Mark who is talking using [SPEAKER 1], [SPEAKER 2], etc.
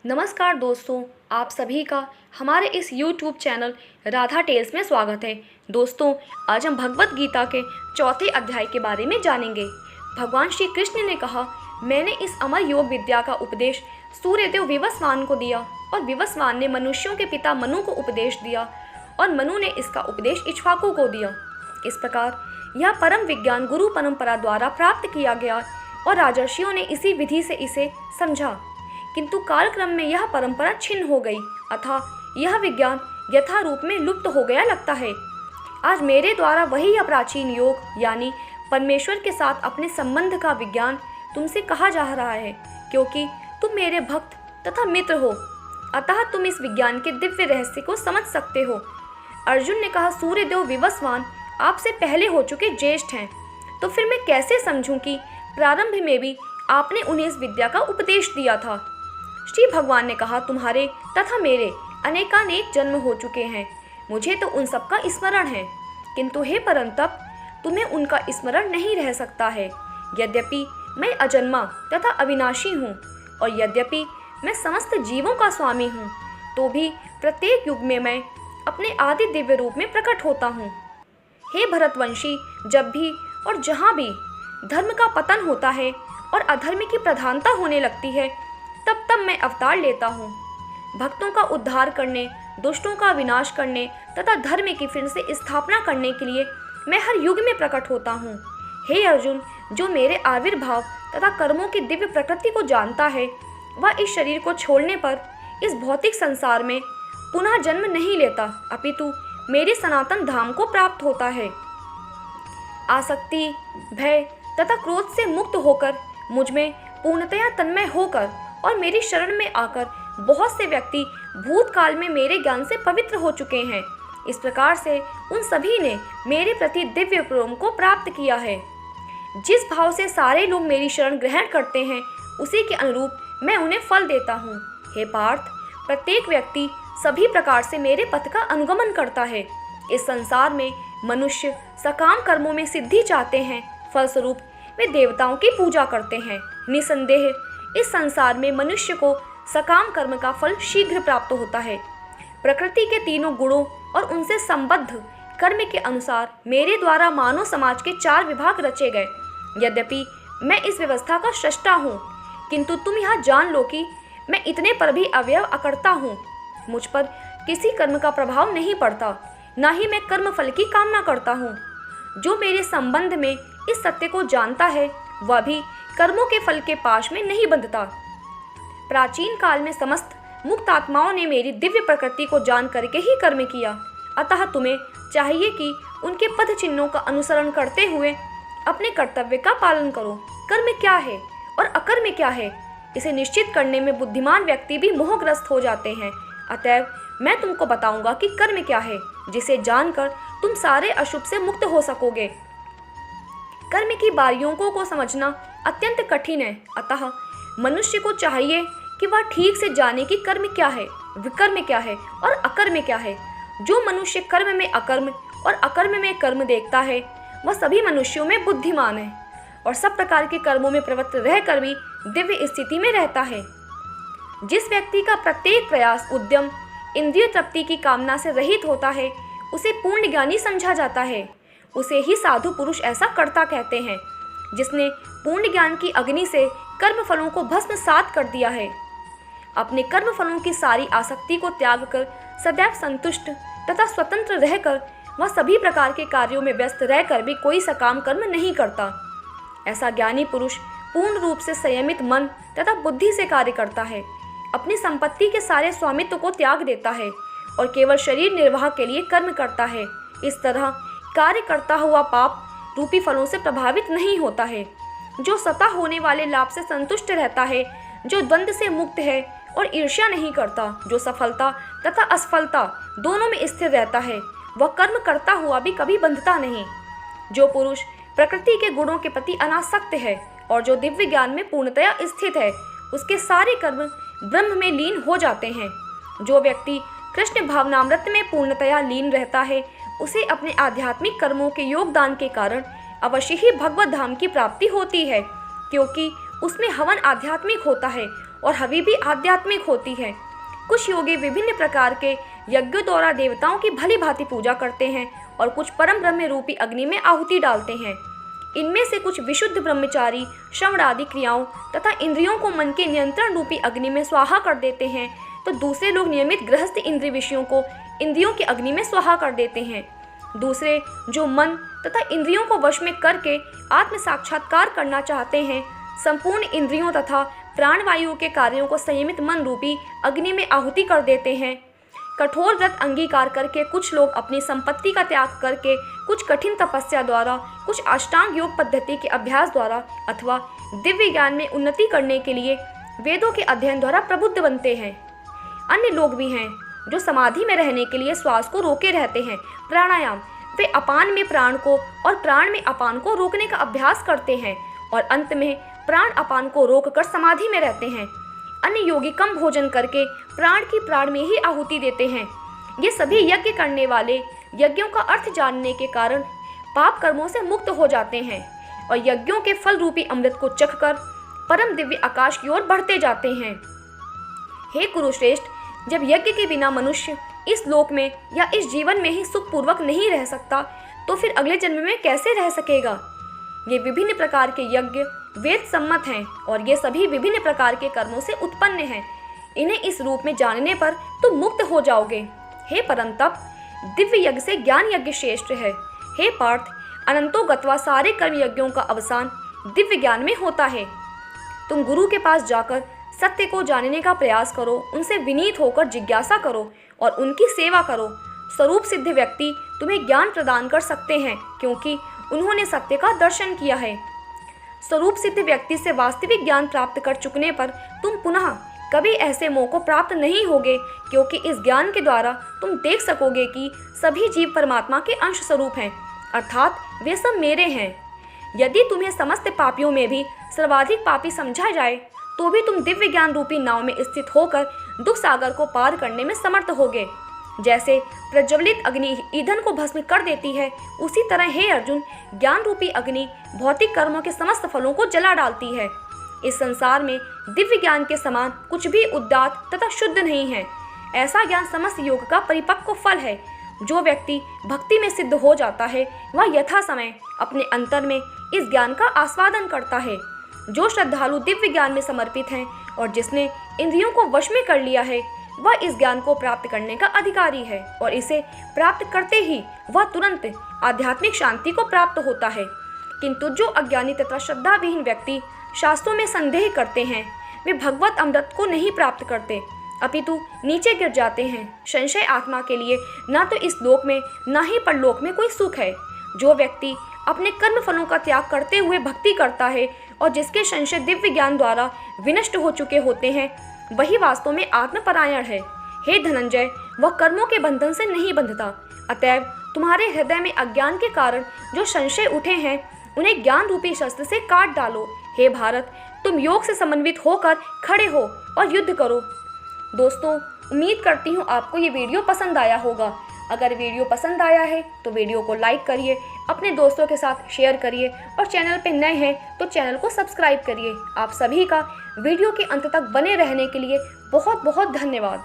[SPEAKER 1] नमस्कार दोस्तों, आप सभी का हमारे इस YouTube चैनल राधा टेल्स में स्वागत है। दोस्तों, आज हम भगवत गीता के चौथे अध्याय के बारे में जानेंगे। भगवान श्री कृष्ण ने कहा, मैंने इस अमर योग विद्या का उपदेश सूर्यदेव विवस्वान को दिया और विवस्वान ने मनुष्यों के पिता मनु को उपदेश दिया और मनु ने इसका उपदेश इक्ष्वाकु को दिया। इस प्रकार यह परम विज्ञान गुरु परंपरा द्वारा प्राप्त किया गया और राजर्षियों ने इसी विधि से इसे समझा, किंतु कालक्रम में यह परंपरा छिन्न हो गई अतः यह विज्ञान यथा रूप में लुप्त हो गया लगता है। आज मेरे द्वारा वही यह प्राचीन योग यानी परमेश्वर के साथ अपने संबंध का विज्ञान तुमसे कहा जा रहा है, क्योंकि तुम मेरे भक्त तथा मित्र हो, अतः तुम इस विज्ञान के दिव्य रहस्य को समझ सकते हो। अर्जुन ने कहा, सूर्यदेव विवस्वान आपसे पहले हो चुके ज्येष्ठ हैं, तो फिर मैं कैसे समझूं कि प्रारंभ में भी आपने उन्हें इस विद्या का उपदेश दिया था। श्री भगवान ने कहा, तुम्हारे तथा मेरे अनेकानेक जन्म हो चुके हैं, मुझे तो उन सब का स्मरण है, किंतु हे परंतप तुम्हें उनका स्मरण नहीं रह सकता है। यद्यपि मैं अजन्मा तथा अविनाशी हूँ और यद्यपि मैं समस्त जीवों का स्वामी हूँ, तो भी प्रत्येक युग में मैं अपने आदि दिव्य रूप में प्रकट होता हूँ। हे भरतवंशी, जब भी और जहाँ भी धर्म का पतन होता है और अधर्म की प्रधानता होने लगती है, तब तब मैं अवतार लेता हूँ। भक्तों का उद्धार करने, दुष्टों का विनाश करने तथा धर्म की फिर से स्थापना करने के लिए मैं हर युग में प्रकट होता हूँ। हे अर्जुन, जो मेरे आविर्भाव तथा कर्मों की दिव्य प्रकृति को जानता है, वह इस शरीर को छोड़ने पर इस भौतिक संसार में पुनः जन्म नहीं लेता, अपितु मेरे सनातन धाम को प्राप्त होता है। आसक्ति, भय तथा क्रोध से मुक्त होकर मुझ में पूर्णतया तन्मय होकर और मेरी शरण में आकर बहुत से व्यक्ति भूतकाल में मेरे ज्ञान से पवित्र हो चुके हैं। इस प्रकार से उन सभी ने मेरे प्रति दिव्य प्रेम को प्राप्त किया है। जिस भाव से सारे लोग मेरी शरण ग्रहण करते हैं, उसी के अनुरूप मैं उन्हें फल देता हूँ। हे पार्थ, प्रत्येक व्यक्ति सभी प्रकार से मेरे पथ का अनुगमन करता है। इस संसार में मनुष्य सकाम कर्मों में सिद्धि चाहते हैं, फलस्वरूप वे देवताओं की पूजा करते हैं। निसंदेह इस संसार में मनुष्य को सकाम कर्म का फल शीघ्र प्राप्त होता है। प्रकृति के तीनों गुणों और उनसे संबद्ध कर्म के अनुसार मेरे द्वारा मानव समाज के 4 विभाग रचे गए। यद्यपि मैं इस व्यवस्था का सृष्टा हूँ, किंतु तुम यह जान लो कि मैं इतने पर भी अवयव अकर्ता हूँ। मुझ पर किसी कर्म का प्रभाव नहीं पड़ता, न ही मैं कर्म फल की कामना करता हूँ। जो मेरे संबंध में इस सत्य को जानता है, वह भी कर्मों के फल के पाश में नहीं बंधता। प्राचीन काल में समस्त मुक्त आत्माओं ने मेरी दिव्य प्रकृति को जान करके ही कर्म किया, अतः तुम्हें चाहिए कि उनके पद चिन्हों का अनुसरण करते हुए अपने कर्तव्य का पालन करो। कर्म क्या है और अकर्म क्या है, इसे निश्चित करने में बुद्धिमान व्यक्ति भी मोहग्रस्त हो जाते हैं। अतएव मैं तुमको बताऊंगा कि कर्म क्या है, जिसे जानकर तुम सारे अशुभ से मुक्त हो सकोगे। कर्म की बारीकियों को समझना अत्यंत कठिन है, अतः मनुष्य को चाहिए कि वह ठीक से जाने कि कर्म क्या है, विकर्म क्या है और अकर्म क्या है। जो मनुष्य कर्म में अकर्म और अकर्म में कर्म देखता है, वह सभी मनुष्यों में बुद्धिमान है और सब प्रकार के कर्मों में प्रवृत्त रहकर भी दिव्य स्थिति में रहता है। जिस व्यक्ति का प्रत्येक प्रयास उद्यम इंद्रिय तृप्ति की कामना से रहित होता है, उसे पूर्ण ज्ञानी समझा जाता है। उसे ही साधु पुरुष ऐसा कर्ता कहते हैं, जिसने पूर्ण ज्ञान की अग्नि से कर्म फलों को भस्मसात कर दिया है। अपने कर्म फलों की सारी आसक्ति को त्याग कर सदैव संतुष्ट तथा स्वतंत्र रहकर वह सभी प्रकार के कार्यों में व्यस्त रहकर भी कोई सकाम कर्म नहीं करता। ऐसा ज्ञानी पुरुष पूर्ण रूप से संयमित मन तथा बुद्धि से कार्य करता है, अपनी संपत्ति के सारे स्वामित्व को त्याग देता है और केवल शरीर निर्वाह के लिए कर्म करता है। इस तरह कार्य करता हुआ पाप रूपी फलों से प्रभावित नहीं होता है। जो सतह होने वाले लाभ से संतुष्ट रहता है, जो द्वंद्व से मुक्त है और ईर्ष्या नहीं करता, जो सफलता तथा असफलता दोनों में स्थिर रहता है, वह कर्म करता हुआ भी कभी बंधता नहीं। जो पुरुष प्रकृति के गुणों के प्रति अनासक्त है और जो दिव्य ज्ञान में पूर्णतया स्थित है, उसके सारे कर्म ब्रह्म में लीन हो जाते हैं। जो व्यक्ति कृष्ण भावनामृत में पूर्णतया लीन रहता है, उसे अपने आध्यात्मिक कर्मों के योगदान के कारण अवश्य ही भगवत धाम की प्राप्ति होती है, क्योंकि उसमें हवन आध्यात्मिक होता है और हवि भी आध्यात्मिक होती है। कुछ योगी विभिन्न प्रकार के यज्ञों द्वारा देवताओं की भली भांति पूजा करते हैं और कुछ परम ब्रह्म रूपी अग्नि में आहुति डालते हैं। इनमें से कुछ विशुद्ध ब्रह्मचारी श्रवण आदि क्रियाओं तथा इंद्रियों को मन के नियंत्रण रूपी अग्नि में स्वाहा कर देते हैं, तो दूसरे लोग नियमित गृहस्थ इंद्रिय विषयों को इंद्रियों की अग्नि में स्वाहा कर देते हैं। दूसरे जो मन तथा इंद्रियों को वश में करके आत्म साक्षात्कार करना चाहते हैं, संपूर्ण इंद्रियों तथा प्राणवायु के कार्यों को संयमित मन रूपी अग्नि में आहुति कर देते हैं। कठोर व्रत अंगीकार करके कुछ लोग अपनी संपत्ति का त्याग करके कुछ कठिन तपस्या द्वारा, कुछ अष्टांग योग पद्धति के अभ्यास द्वारा अथवा दिव्य ज्ञान में उन्नति करने के लिए वेदों के अध्ययन द्वारा प्रबुद्ध बनते हैं। अन्य लोग भी हैं जो समाधि में रहने के लिए श्वास को रोके रहते हैं, प्राणायाम। वे अपान में प्राण को और प्राण में अपान को रोकने का अभ्यास करते हैं और अंत में प्राण अपान को रोककर समाधि में रहते हैं। अन्य योगी कम भोजन करके प्राण की प्राण में ही आहुति देते हैं। ये सभी यज्ञ करने वाले यज्ञों का अर्थ जानने के कारण पाप कर्मों से मुक्त हो जाते हैं और यज्ञों के फल रूपी अमृत को चखकर परम दिव्य आकाश की ओर बढ़ते जाते हैं। हे कुरुश्रेष्ठ, जब यज्ञ के बिना मनुष्य इस लोक में या इस जीवन में ही सुखपूर्वक नहीं रह सकता, तो फिर अगले जन्म में कैसे रह सकेगा। ये विभिन्न प्रकार के यज्ञ वेद सम्मत हैं और ये सभी विभिन्न प्रकार के कर्मों से उत्पन्न हैं। इन्हें इस रूप में जानने पर तुम मुक्त हो जाओगे। हे परंतप, दिव्य यज्ञ से ज्ञान यज्ञ श्रेष्ठ है। हे पार्थ, अनंतो गत्वा सारे कर्म यज्ञों का अवसान दिव्य ज्ञान में होता है। तुम गुरु के पास जाकर सत्य को जानने का प्रयास करो, उनसे विनीत होकर जिज्ञासा करो और उनकी सेवा करो। स्वरूप सिद्ध व्यक्ति तुम्हें ज्ञान प्रदान कर सकते हैं, क्योंकि उन्होंने सत्य का दर्शन किया है। स्वरूप सिद्ध व्यक्ति से वास्तविक ज्ञान प्राप्त कर चुकने पर तुम पुनः कभी ऐसे मोह को प्राप्त नहीं होगे, क्योंकि इस ज्ञान के द्वारा तुम देख सकोगे कि सभी जीव परमात्मा के अंश स्वरूप हैं, अर्थात वे सब मेरे हैं। यदि तुम्हें समस्त पापियों में भी सर्वाधिक पापी समझा जाए, तो भी तुम दिव्य ज्ञान रूपी नाव में स्थित होकर दुख सागर को पार करने में समर्थ होगे। जैसे प्रज्वलित अग्नि ईंधन को भस्म कर देती है, उसी तरह हे अर्जुन, ज्ञान रूपी अग्नि भौतिक कर्मों के समस्त फलों को जला डालती है। इस संसार में दिव्य ज्ञान के समान कुछ भी उदात्त तथा शुद्ध नहीं है। ऐसा ज्ञान समस्त योग का परिपक्व फल है। जो व्यक्ति भक्ति में सिद्ध हो जाता है, वह यथा समय अपने अंतर में इस ज्ञान का आस्वादन करता है। जो श्रद्धालु दिव्य ज्ञान में समर्पित हैं और जिसने इंद्रियों को वश में कर लिया है, वह इस ज्ञान को प्राप्त करने का अधिकारी है और इसे प्राप्त करते ही वह तुरंत आध्यात्मिक शांति को प्राप्त होता है। किंतु जो अज्ञानी तथा श्रद्धाविहीन व्यक्ति शास्त्रों में संदेह करते हैं, वे भगवत अमृत को नहीं प्राप्त करते, अपितु नीचे गिर जाते हैं। संशय आत्मा के लिए न तो इस लोक में न ही परलोक में कोई सुख है। जो व्यक्ति अपने कर्म फलों का त्याग करते हुए भक्ति करता है और जिसके संशय दिव्य ज्ञान द्वारा विनष्ट हो चुके होते हैं, वही वास्तव में आत्मपरायण है। हे धनंजय, वह कर्मों के बंधन से नहीं बंधता। अतएव तुम्हारे हृदय में अज्ञान के कारण जो संशय उठे हैं, उन्हें ज्ञान रूपी शस्त्र से काट डालो। हे भारत, तुम योग से समन्वित होकर खड़े हो और युद्ध करो। दोस्तों, उम्मीद करती हूँ आपको ये वीडियो पसंद आया होगा। अगर वीडियो पसंद आया है तो वीडियो को लाइक करिए, अपने दोस्तों के साथ शेयर करिए और चैनल पे नए हैं तो चैनल को सब्सक्राइब करिए। आप सभी का वीडियो के अंत तक बने रहने के लिए बहुत बहुत धन्यवाद।